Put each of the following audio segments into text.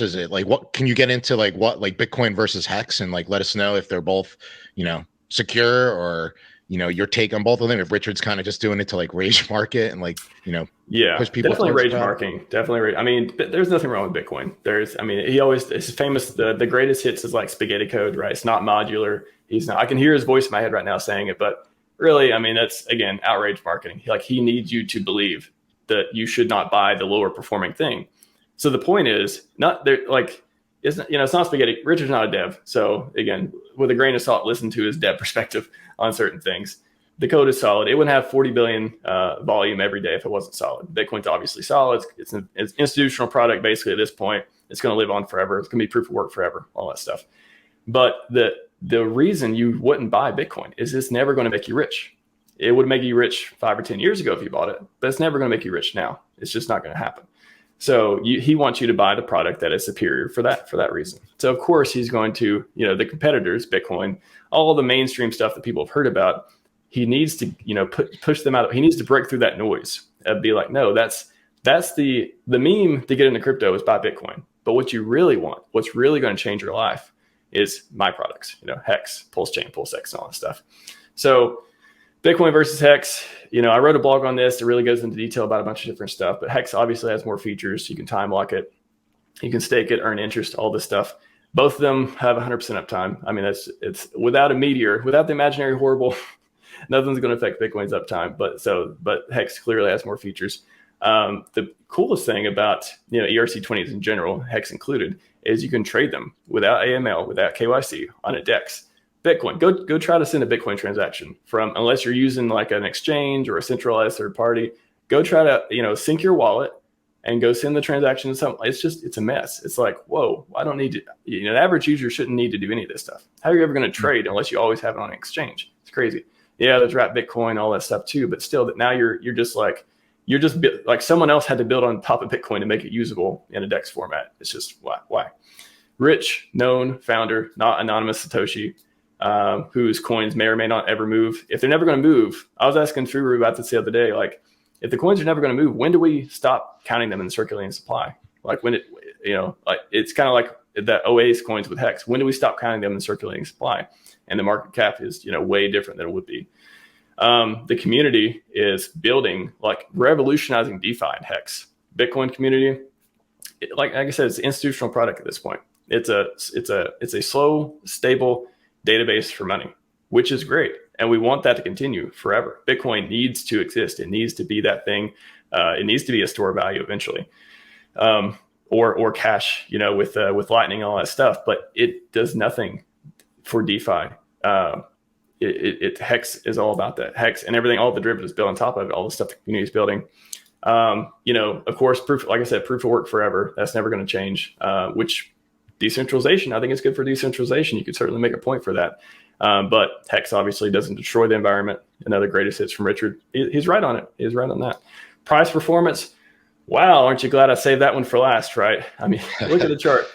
is it? Like, what can you get into, like what, like Bitcoin versus Hex, and like let us know if they're both, secure, or your take on both of them. If Richard's kind of just doing it to like rage market and like yeah, push people definitely towards rage marketing. Definitely. I mean, there's nothing wrong with Bitcoin. It's famous. The greatest hits is like spaghetti code, right? It's not modular. He's not. I can hear his voice in my head right now saying it, but really, I mean, that's again outrage marketing. Like he needs you to believe that you should not buy the lower performing thing. So the point is not there. Like it's not spaghetti. Richard's not a dev, so again, with a grain of salt, listen to his dev perspective on certain things. The code is solid. It wouldn't have 40 billion volume every day if it wasn't solid. Bitcoin's obviously solid. It's an institutional product basically at this point. It's going to live on forever. It's going to be proof of work forever, all that stuff. But the reason you wouldn't buy Bitcoin is it's never going to make you rich. It would make you rich 5 or 10 years ago if you bought it, but it's never going to make you rich now. It's just not going to happen. So he wants you to buy the product that is superior for that reason. So of course he's going to, the competitors, Bitcoin, all the mainstream stuff that people have heard about, he needs to, push them out. He needs to break through that noise and be like, no, that's the meme to get into crypto is buy Bitcoin. But what you really want, what's really going to change your life is my products, HEX, PulseChain, PulseX, and all that stuff. So Bitcoin versus HEX, I wrote a blog on this. It really goes into detail about a bunch of different stuff, but HEX obviously has more features. You can time lock it. You can stake it, earn interest, all this stuff. Both of them have 100% uptime. I mean, it's without a meteor, without the imaginary horrible, nothing's going to affect Bitcoin's uptime. But HEX clearly has more features. The coolest thing about ERC20s in general, HEX included, is you can trade them without AML, without KYC on a DEX. Bitcoin, go try to send a Bitcoin transaction from, unless you're using like an exchange or a centralized third party, go try to sync your wallet and go send the transaction to something. It's a mess. It's like, whoa, I don't need to. The average user shouldn't need to do any of this stuff. How are you ever going to trade unless you always have it on an exchange? It's crazy. Yeah, there's wrap Bitcoin, all that stuff too, but still, that now you're just like someone else had to build on top of Bitcoin to make it usable in a DEX format. It's just why? Rich, known founder, not anonymous Satoshi, whose coins may or may not ever move. If they're never going to move, I was asking Furu about this the other day. Like, if the coins are never going to move, when do we stop counting them in the circulating supply? Like when it's kind of like the OA's coins with HEX. When do we stop counting them in the circulating supply? And the market cap is, way different than it would be. The community is building, like revolutionizing DeFi and HEX. Bitcoin community, like I said, it's an institutional product at this point. It's a slow, stable database for money, which is great. And we want that to continue forever. Bitcoin needs to exist. It needs to be that thing. It needs to be a store of value eventually. Or cash, with Lightning and all that stuff, but it does nothing for DeFi. HEX is all about that. HEX and everything, all the derivatives built on top of it, all the stuff the community is building. Of course, proof of work forever. That's never going to change. Which decentralization, I think it's good for decentralization. You could certainly make a point for that. But HEX obviously doesn't destroy the environment. Another greatest hits from Richard. He's right on it. He's right on that. Price performance. Wow, aren't you glad I saved that one for last, right? I mean, look at the chart.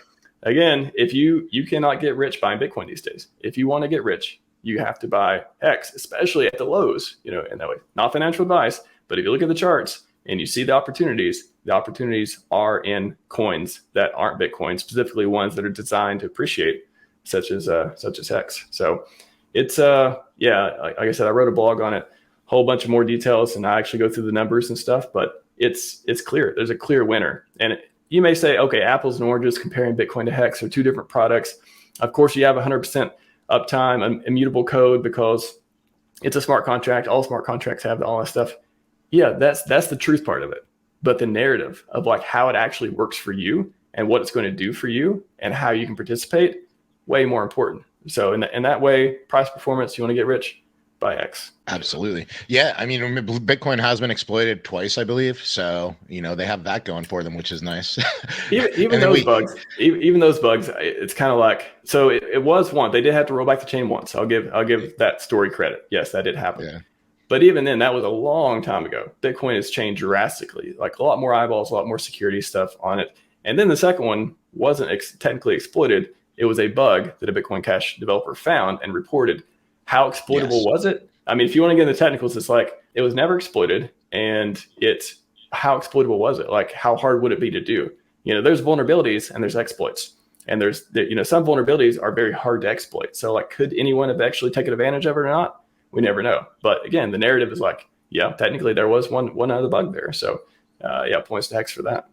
Again, if you cannot get rich buying Bitcoin these days. If you want to get rich, you have to buy HEX, especially at the lows, in that way. Not financial advice, but if you look at the charts and you see the opportunities are in coins that aren't Bitcoin, specifically ones that are designed to appreciate, such as HEX. So it's like I said, I wrote a blog on it, whole bunch of more details, and I actually go through the numbers and stuff, but it's clear. There's a clear winner. And you may say, okay, apples and oranges, comparing Bitcoin to HEX are two different products. Of course, you have 100% uptime, immutable code, because it's a smart contract. All smart contracts have all that stuff. Yeah, that's the truth part of it. But the narrative of like how it actually works for you and what it's going to do for you and how you can participate, way more important. So in that way, price performance, you want to get rich, buy HEX. Absolutely. Yeah. I mean, Bitcoin has been exploited twice, I believe. So, they have that going for them, which is nice. even those bugs, it's kind of like, so it was one, they did have to roll back the chain once. I'll give that story credit. Yes, that did happen. Yeah. But even then, that was a long time ago. Bitcoin has changed drastically, like a lot more eyeballs, a lot more security stuff on it. And then the second one wasn't technically exploited. It was a bug that a Bitcoin Cash developer found and reported. How exploitable was it? I mean, if you want to get into technicals, it's like it was never exploited. And how exploitable was it? Like, how hard would it be to do? there's vulnerabilities and there's exploits. And there's, some vulnerabilities are very hard to exploit. So like, could anyone have actually taken advantage of it or not? We never know. But again, the narrative is like, yeah, technically there was one other bug there. So yeah, points to HEX for that.